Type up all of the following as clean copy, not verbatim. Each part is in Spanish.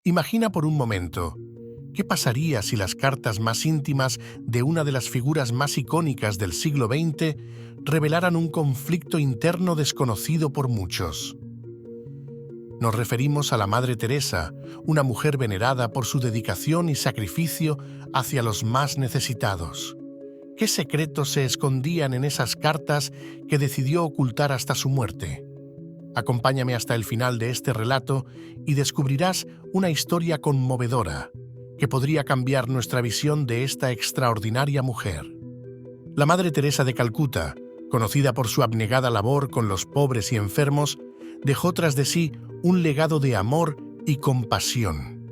Imagina por un momento, ¿qué pasaría si las cartas más íntimas de una de las figuras más icónicas del siglo XX revelaran un conflicto interno desconocido por muchos? Nos referimos a la Madre Teresa, una mujer venerada por su dedicación y sacrificio hacia los más necesitados. ¿Qué secretos se escondían en esas cartas que decidió ocultar hasta su muerte? Acompáñame hasta el final de este relato y descubrirás una historia conmovedora que podría cambiar nuestra visión de esta extraordinaria mujer. La Madre Teresa de Calcuta, conocida por su abnegada labor con los pobres y enfermos, dejó tras de sí un legado de amor y compasión.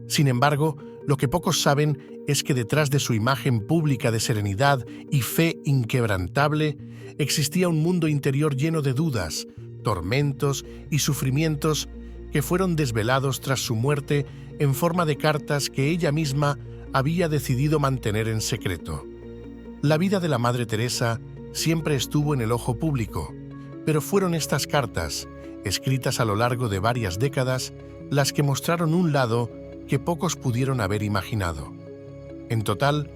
Sin embargo, lo que pocos saben es que detrás de su imagen pública de serenidad y fe inquebrantable existía un mundo interior lleno de dudas, tormentos y sufrimientos que fueron desvelados tras su muerte en forma de cartas que ella misma había decidido mantener en secreto. La vida de la Madre Teresa siempre estuvo en el ojo público, pero fueron estas cartas, escritas a lo largo de varias décadas, las que mostraron un lado que pocos pudieron haber imaginado. En total,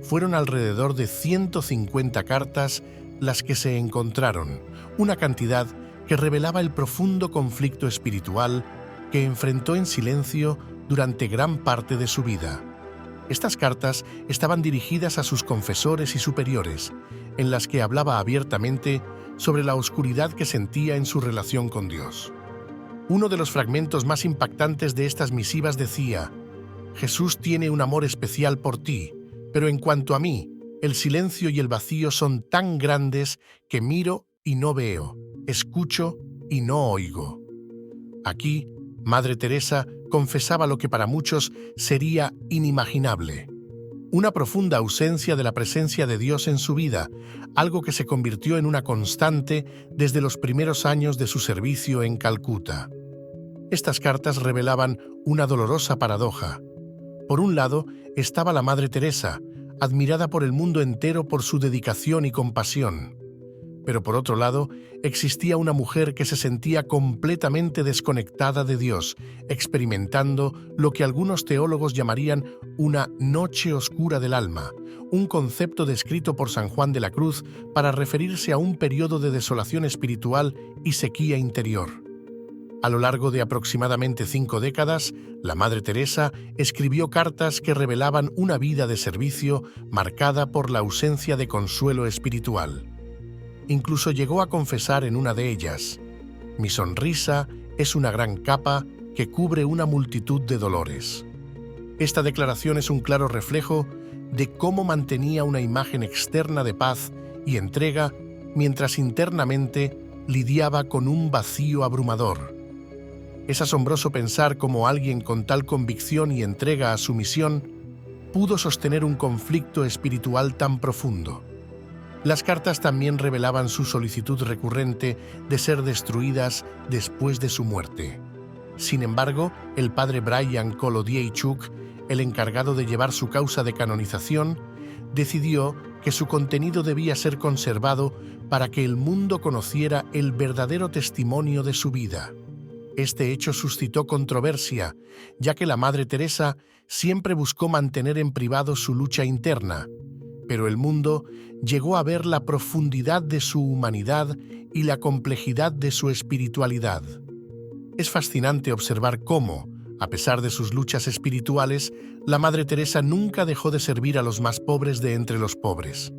fueron alrededor de 150 cartas las que se encontraron, una cantidad que revelaba el profundo conflicto espiritual que enfrentó en silencio durante gran parte de su vida. Estas cartas estaban dirigidas a sus confesores y superiores, en las que hablaba abiertamente sobre la oscuridad que sentía en su relación con Dios. Uno de los fragmentos más impactantes de estas misivas decía: «Jesús tiene un amor especial por ti, pero en cuanto a mí, el silencio y el vacío son tan grandes que miro y no veo, escucho y no oigo». Aquí, Madre Teresa confesaba lo que para muchos sería inimaginable: una profunda ausencia de la presencia de Dios en su vida, algo que se convirtió en una constante desde los primeros años de su servicio en Calcuta. Estas cartas revelaban una dolorosa paradoja. Por un lado, estaba la Madre Teresa, admirada por el mundo entero por su dedicación y compasión. Pero por otro lado, existía una mujer que se sentía completamente desconectada de Dios, experimentando lo que algunos teólogos llamarían una noche oscura del alma, un concepto descrito por San Juan de la Cruz para referirse a un periodo de desolación espiritual y sequía interior. A lo largo de aproximadamente 5 décadas, la Madre Teresa escribió cartas que revelaban una vida de servicio marcada por la ausencia de consuelo espiritual. Incluso llegó a confesar en una de ellas: «Mi sonrisa es una gran capa que cubre una multitud de dolores». Esta declaración es un claro reflejo de cómo mantenía una imagen externa de paz y entrega mientras internamente lidiaba con un vacío abrumador. Es asombroso pensar cómo alguien con tal convicción y entrega a su misión pudo sostener un conflicto espiritual tan profundo. Las cartas también revelaban su solicitud recurrente de ser destruidas después de su muerte. Sin embargo, el padre Brian Kolodieschuk, el encargado de llevar su causa de canonización, decidió que su contenido debía ser conservado para que el mundo conociera el verdadero testimonio de su vida. Este hecho suscitó controversia, ya que la Madre Teresa siempre buscó mantener en privado su lucha interna, pero el mundo llegó a ver la profundidad de su humanidad y la complejidad de su espiritualidad. Es fascinante observar cómo, a pesar de sus luchas espirituales, la Madre Teresa nunca dejó de servir a los más pobres de entre los pobres.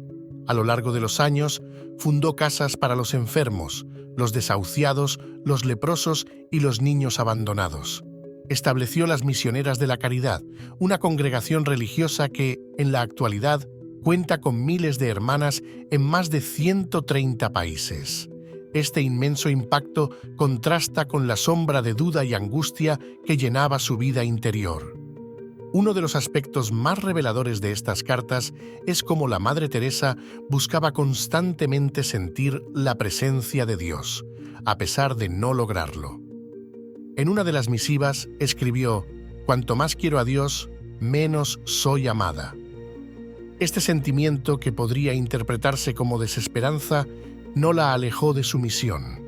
A lo largo de los años, fundó casas para los enfermos, los desahuciados, los leprosos y los niños abandonados. Estableció las Misioneras de la Caridad, una congregación religiosa que, en la actualidad, cuenta con miles de hermanas en más de 130 países. Este inmenso impacto contrasta con la sombra de duda y angustia que llenaba su vida interior. Uno de los aspectos más reveladores de estas cartas es cómo la Madre Teresa buscaba constantemente sentir la presencia de Dios, a pesar de no lograrlo. En una de las misivas escribió: «Cuanto más quiero a Dios, menos soy amada». Este sentimiento, que podría interpretarse como desesperanza, no la alejó de su misión.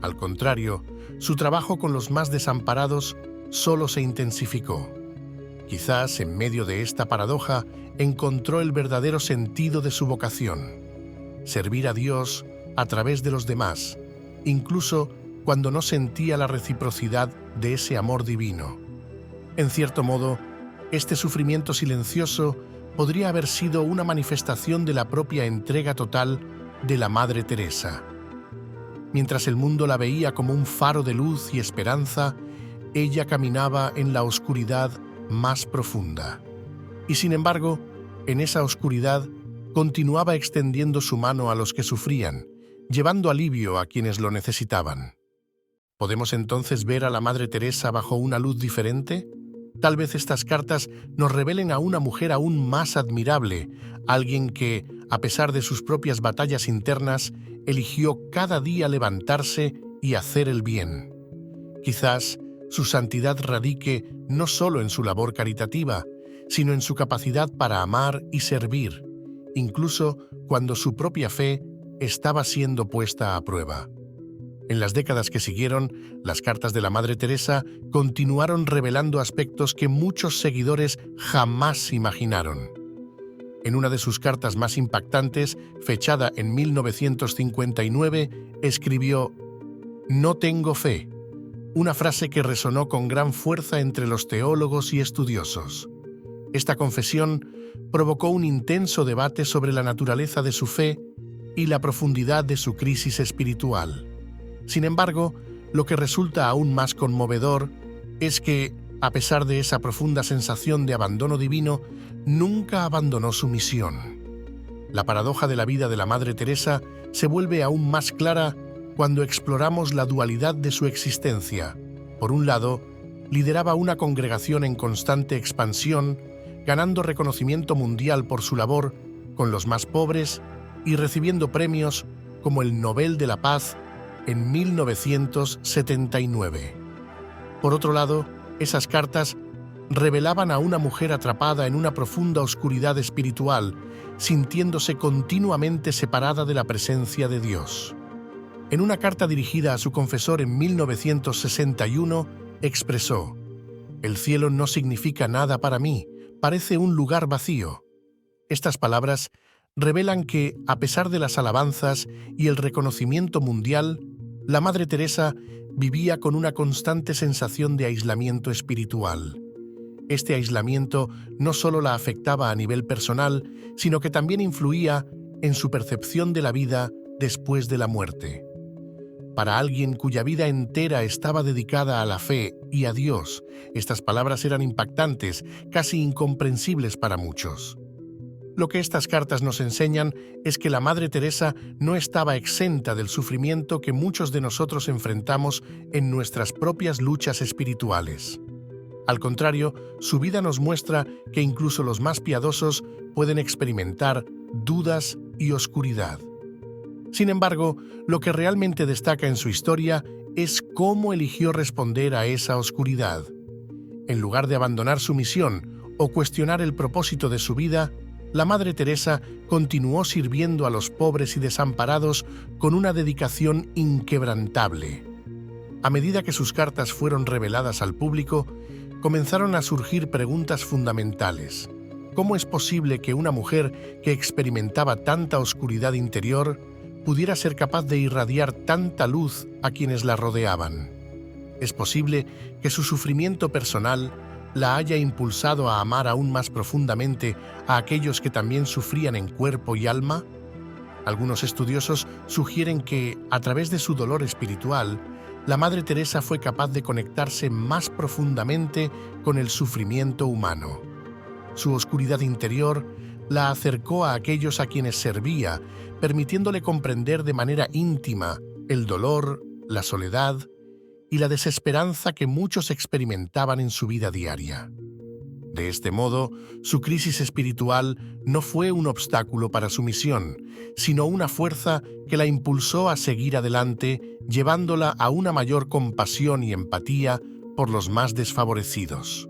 Al contrario, su trabajo con los más desamparados solo se intensificó. Quizás en medio de esta paradoja encontró el verdadero sentido de su vocación: servir a Dios a través de los demás, incluso cuando no sentía la reciprocidad de ese amor divino. En cierto modo, este sufrimiento silencioso podría haber sido una manifestación de la propia entrega total de la Madre Teresa. Mientras el mundo la veía como un faro de luz y esperanza, ella caminaba en la oscuridad más profunda. Y sin embargo, en esa oscuridad continuaba extendiendo su mano a los que sufrían, llevando alivio a quienes lo necesitaban. ¿Podemos entonces ver a la Madre Teresa bajo una luz diferente? Tal vez estas cartas nos revelen a una mujer aún más admirable, alguien que, a pesar de sus propias batallas internas, eligió cada día levantarse y hacer el bien. Quizás su santidad radique no solo en su labor caritativa, sino en su capacidad para amar y servir, incluso cuando su propia fe estaba siendo puesta a prueba. En las décadas que siguieron, las cartas de la Madre Teresa continuaron revelando aspectos que muchos seguidores jamás imaginaron. En una de sus cartas más impactantes, fechada en 1959, escribió: «No tengo fe», una frase que resonó con gran fuerza entre los teólogos y estudiosos. Esta confesión provocó un intenso debate sobre la naturaleza de su fe y la profundidad de su crisis espiritual. Sin embargo, lo que resulta aún más conmovedor es que, a pesar de esa profunda sensación de abandono divino, nunca abandonó su misión. La paradoja de la vida de la Madre Teresa se vuelve aún más clara cuando exploramos la dualidad de su existencia. Por un lado, lideraba una congregación en constante expansión, ganando reconocimiento mundial por su labor con los más pobres y recibiendo premios como el Nobel de la Paz en 1979. Por otro lado, esas cartas revelaban a una mujer atrapada en una profunda oscuridad espiritual, sintiéndose continuamente separada de la presencia de Dios. En una carta dirigida a su confesor en 1961, expresó: «El cielo no significa nada para mí, parece un lugar vacío». Estas palabras revelan que, a pesar de las alabanzas y el reconocimiento mundial, la Madre Teresa vivía con una constante sensación de aislamiento espiritual. Este aislamiento no solo la afectaba a nivel personal, sino que también influía en su percepción de la vida después de la muerte. Para alguien cuya vida entera estaba dedicada a la fe y a Dios, estas palabras eran impactantes, casi incomprensibles para muchos. Lo que estas cartas nos enseñan es que la Madre Teresa no estaba exenta del sufrimiento que muchos de nosotros enfrentamos en nuestras propias luchas espirituales. Al contrario, su vida nos muestra que incluso los más piadosos pueden experimentar dudas y oscuridad. Sin embargo, lo que realmente destaca en su historia es cómo eligió responder a esa oscuridad. En lugar de abandonar su misión o cuestionar el propósito de su vida, la Madre Teresa continuó sirviendo a los pobres y desamparados con una dedicación inquebrantable. A medida que sus cartas fueron reveladas al público, comenzaron a surgir preguntas fundamentales. ¿Cómo es posible que una mujer que experimentaba tanta oscuridad interior pudiera ser capaz de irradiar tanta luz a quienes la rodeaban? ¿Es posible que su sufrimiento personal la haya impulsado a amar aún más profundamente a aquellos que también sufrían en cuerpo y alma? Algunos estudiosos sugieren que, a través de su dolor espiritual, la Madre Teresa fue capaz de conectarse más profundamente con el sufrimiento humano. Su oscuridad interior la acercó a aquellos a quienes servía, permitiéndole comprender de manera íntima el dolor, la soledad y la desesperanza que muchos experimentaban en su vida diaria. De este modo, su crisis espiritual no fue un obstáculo para su misión, sino una fuerza que la impulsó a seguir adelante, llevándola a una mayor compasión y empatía por los más desfavorecidos.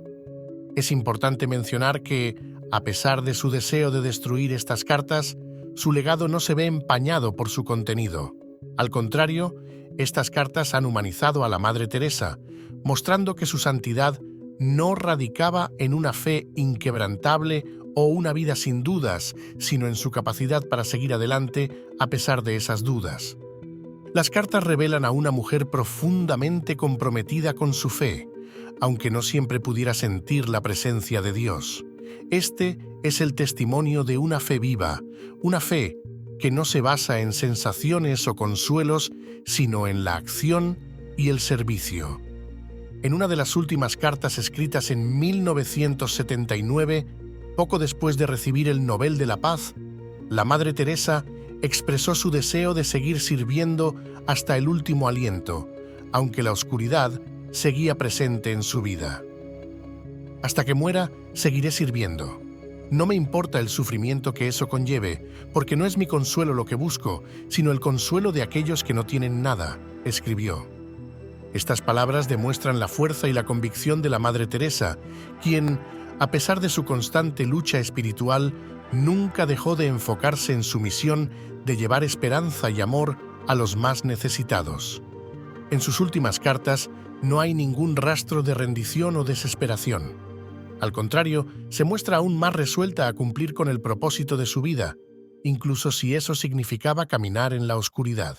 Es importante mencionar que, a pesar de su deseo de destruir estas cartas, su legado no se ve empañado por su contenido. Al contrario, estas cartas han humanizado a la Madre Teresa, mostrando que su santidad no radicaba en una fe inquebrantable o una vida sin dudas, sino en su capacidad para seguir adelante a pesar de esas dudas. Las cartas revelan a una mujer profundamente comprometida con su fe, aunque no siempre pudiera sentir la presencia de Dios. Este es el testimonio de una fe viva, una fe que no se basa en sensaciones o consuelos, sino en la acción y el servicio. En una de las últimas cartas escritas en 1979, poco después de recibir el Nobel de la Paz, la Madre Teresa expresó su deseo de seguir sirviendo hasta el último aliento, aunque la oscuridad seguía presente en su vida. Hasta que muera, seguiré sirviendo. No me importa el sufrimiento que eso conlleve, porque no es mi consuelo lo que busco, sino el consuelo de aquellos que no tienen nada, escribió. Estas palabras demuestran la fuerza y la convicción de la Madre Teresa, quien, a pesar de su constante lucha espiritual, nunca dejó de enfocarse en su misión de llevar esperanza y amor a los más necesitados. En sus últimas cartas no hay ningún rastro de rendición o desesperación. Al contrario, se muestra aún más resuelta a cumplir con el propósito de su vida, incluso si eso significaba caminar en la oscuridad.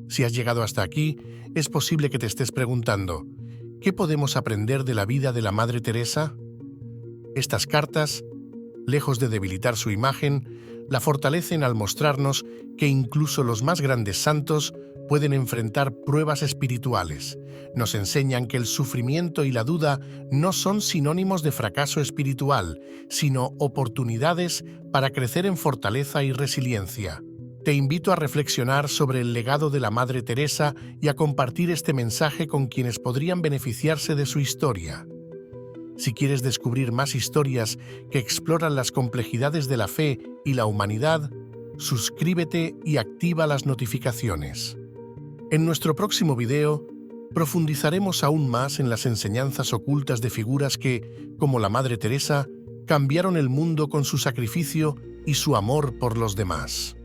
Si has llegado hasta aquí, es posible que te estés preguntando, ¿qué podemos aprender de la vida de la Madre Teresa? Estas cartas, lejos de debilitar su imagen, la fortalecen al mostrarnos que incluso los más grandes santos pueden enfrentar pruebas espirituales. Nos enseñan que el sufrimiento y la duda no son sinónimos de fracaso espiritual, sino oportunidades para crecer en fortaleza y resiliencia. Te invito a reflexionar sobre el legado de la Madre Teresa y a compartir este mensaje con quienes podrían beneficiarse de su historia. Si quieres descubrir más historias que exploran las complejidades de la fe y la humanidad, suscríbete y activa las notificaciones. En nuestro próximo video, profundizaremos aún más en las enseñanzas ocultas de figuras que, como la Madre Teresa, cambiaron el mundo con su sacrificio y su amor por los demás.